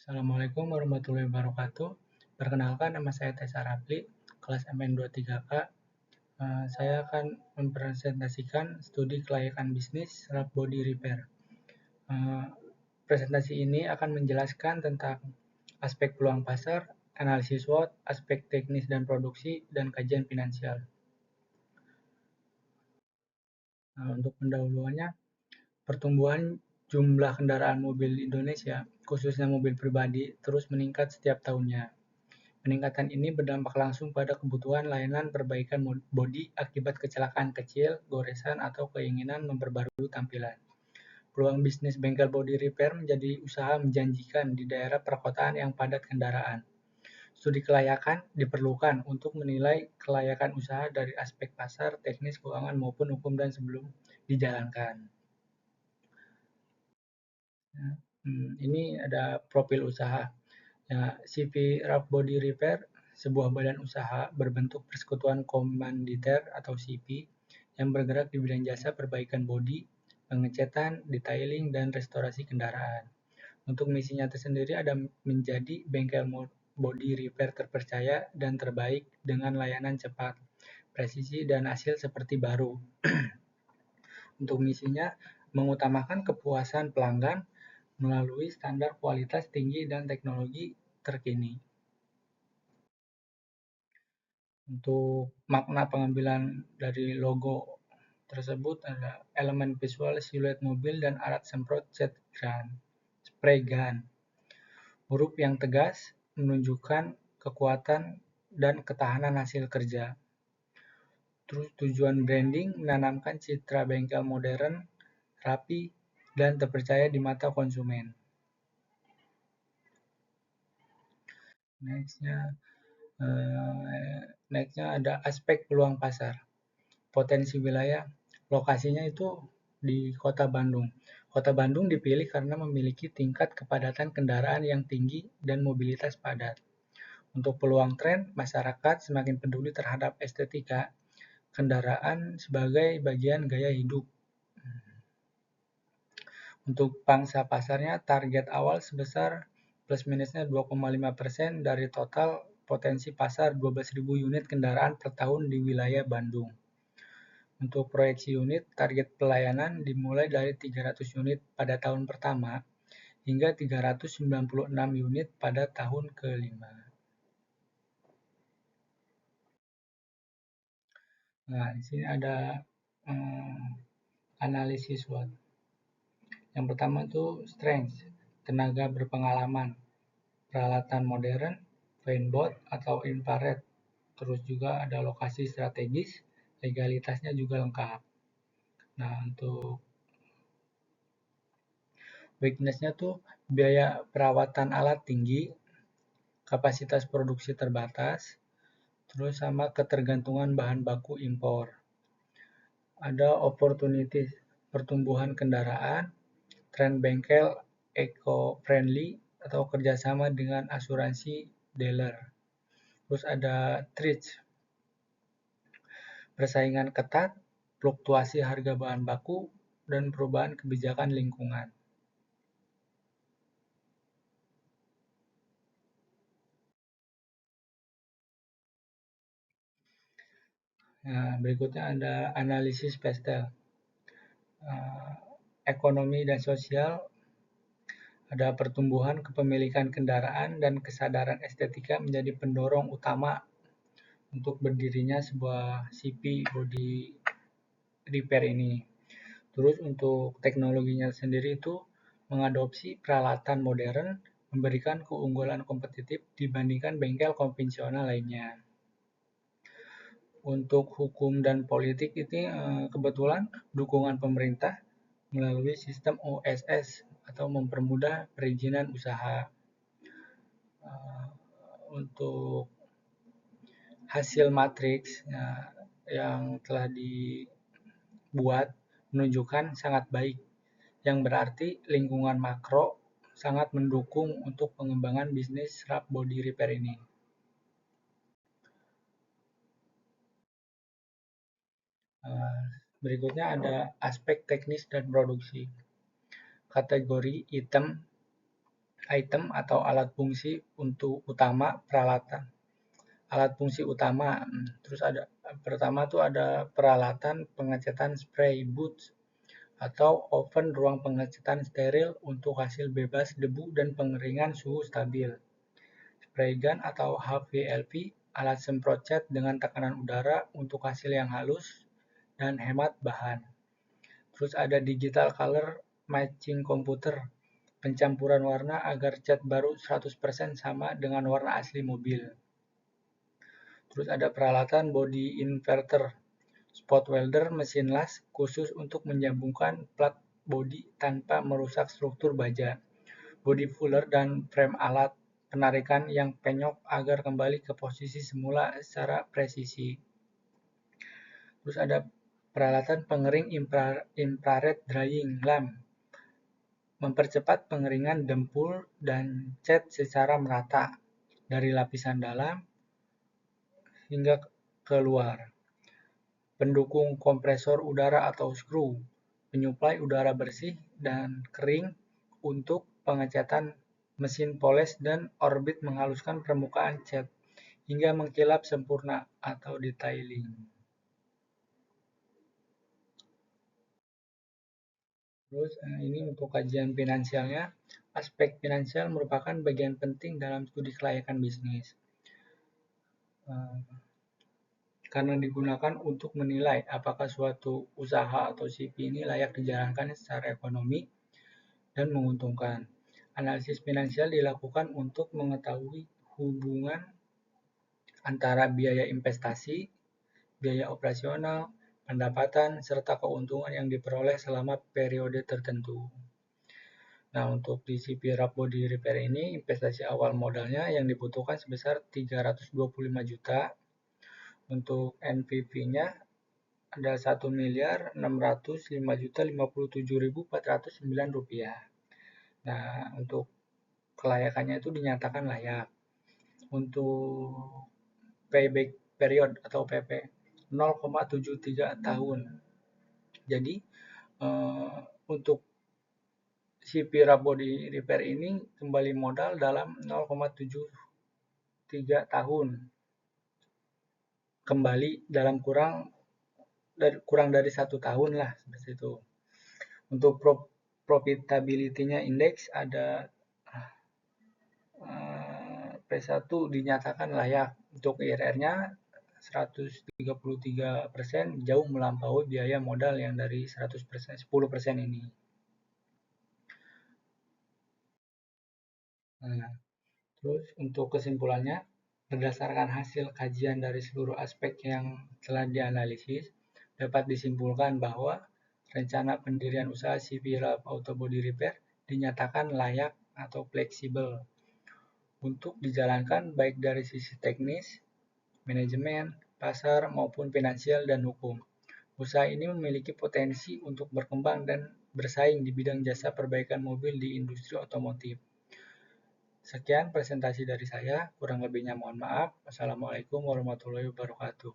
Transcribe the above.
Assalamualaikum warahmatullahi wabarakatuh. Perkenalkan, nama saya Tessa Rapli, kelas MN23K. Saya akan mempresentasikan studi kelayakan bisnis Rap Body Repair. Eh, Presentasi ini akan menjelaskan tentang aspek peluang pasar, analisis SWOT, aspek teknis dan produksi, dan kajian finansial. Untuk pendahuluannya, pertumbuhan jumlah kendaraan mobil di Indonesia, khususnya mobil pribadi, terus meningkat setiap tahunnya. Peningkatan ini berdampak langsung pada kebutuhan layanan perbaikan bodi akibat kecelakaan kecil, goresan, atau keinginan memperbarui tampilan. Peluang bisnis bengkel body repair menjadi usaha menjanjikan di daerah perkotaan yang padat kendaraan. Studi kelayakan diperlukan untuk menilai kelayakan usaha dari aspek pasar, teknis, keuangan, maupun hukum dan sebelum dijalankan. Ini ada profil usaha. CV Rough Body Repair, sebuah badan usaha berbentuk persekutuan komanditer atau CP yang bergerak di bidang jasa perbaikan bodi, pengecatan, detailing, dan restorasi kendaraan. Untuk misinya tersendiri ada menjadi bengkel body repair terpercaya dan terbaik dengan layanan cepat, presisi, dan hasil seperti baru. Untuk misinya mengutamakan kepuasan pelanggan melalui standar kualitas tinggi dan teknologi terkini. Untuk makna pengambilan dari logo tersebut ada elemen visual, siluet mobil, dan alat semprot spray gun. Huruf yang tegas menunjukkan kekuatan dan ketahanan hasil kerja. Terus tujuan branding menanamkan citra bengkel modern, rapi, dan terpercaya di mata konsumen. Nextnya ada aspek peluang pasar. Potensi wilayah, lokasinya itu di Kota Bandung. Kota Bandung dipilih karena memiliki tingkat kepadatan kendaraan yang tinggi dan mobilitas padat. Untuk peluang tren, masyarakat semakin peduli terhadap estetika kendaraan sebagai bagian gaya hidup. Untuk pangsa pasarnya, target awal sebesar plus minusnya 2,5% dari total potensi pasar 12.000 unit kendaraan per tahun di wilayah Bandung. Untuk proyeksi unit, target pelayanan dimulai dari 300 unit pada tahun pertama hingga 396 unit pada tahun kelima. Nah, di sini ada analisis SWOT. Yang pertama itu strength, tenaga berpengalaman, peralatan modern, paintbot atau infrared. Terus juga ada lokasi strategis, legalitasnya juga lengkap. Nah, untuk weakness-nya tuh biaya perawatan alat tinggi, kapasitas produksi terbatas, terus sama ketergantungan bahan baku impor. Ada opportunities, pertumbuhan kendaraan, tren bengkel eco-friendly atau kerjasama dengan asuransi dealer. Terus ada threats, persaingan ketat, fluktuasi harga bahan baku, dan perubahan kebijakan lingkungan. Nah, berikutnya ada analisis pastel. Ekonomi dan sosial, ada pertumbuhan kepemilikan kendaraan dan kesadaran estetika menjadi pendorong utama untuk berdirinya sebuah CP body repair ini. Terus untuk teknologinya sendiri itu mengadopsi peralatan modern, memberikan keunggulan kompetitif dibandingkan bengkel konvensional lainnya. Untuk hukum dan politik ini kebetulan dukungan pemerintah melalui sistem OSS atau mempermudah perizinan usaha. Untuk hasil matriks yang telah dibuat menunjukkan sangat baik, yang berarti lingkungan makro sangat mendukung untuk pengembangan bisnis Rap Body Repair ini. Berikutnya ada aspek teknis dan produksi. Kategori item item atau alat fungsi untuk utama peralatan. Alat fungsi utama, terus ada pertama tuh ada peralatan pengecetan spray booth atau oven ruang pengecetan steril untuk hasil bebas debu dan pengeringan suhu stabil. Spray gun atau HVLP, alat semprot cat dengan tekanan udara untuk hasil yang halus dan hemat bahan. Terus ada digital color matching computer, pencampuran warna agar cat baru 100% sama dengan warna asli mobil. Terus ada peralatan body inverter, spot welder mesin las khusus untuk menyambungkan plat bodi tanpa merusak struktur baja. Body fuller dan frame alat penarikan yang penyok agar kembali ke posisi semula secara presisi. Terus ada peralatan pengering infrared drying lamp, mempercepat pengeringan dempul dan cat secara merata dari lapisan dalam hingga keluar. Pendukung kompresor udara atau screw, penyuplai udara bersih dan kering untuk pengecatan mesin poles dan orbit menghaluskan permukaan cat hingga mengkilap sempurna atau detailing. Terus ini untuk kajian finansialnya, aspek finansial merupakan bagian penting dalam studi kelayakan bisnis. Karena digunakan untuk menilai apakah suatu usaha atau CV ini layak dijalankan secara ekonomi dan menguntungkan. Analisis finansial dilakukan untuk mengetahui hubungan antara biaya investasi, biaya operasional, pendapatan, serta keuntungan yang diperoleh selama periode tertentu. Nah, untuk di CV Wrap Body Repair ini, investasi awal modalnya yang dibutuhkan sebesar 325 juta. Untuk NPV-nya ada 1.605.057.409 rupiah. Nah, untuk kelayakannya itu dinyatakan layak. Untuk payback period atau PP 0,73 tahun. Jadi untuk CV Wrap Body Repair ini kembali modal dalam 0,73 tahun. Kembali dalam kurang dari 1 tahun lah seperti itu. Untuk profitability-nya indeks ada P1 dinyatakan layak. Untuk IRR-nya 133%, jauh melampaui biaya modal yang dari 100%, 10% ini. Nah, terus untuk kesimpulannya, berdasarkan hasil kajian dari seluruh aspek yang telah dianalisis, dapat disimpulkan bahwa rencana pendirian usaha CV Wrap Auto Body Repair dinyatakan layak atau fleksibel untuk dijalankan baik dari sisi teknis, manajemen, pasar, maupun finansial dan hukum. Usaha ini memiliki potensi untuk berkembang dan bersaing di bidang jasa perbaikan mobil di industri otomotif. Sekian presentasi dari saya, kurang lebihnya mohon maaf. Wassalamualaikum warahmatullahi wabarakatuh.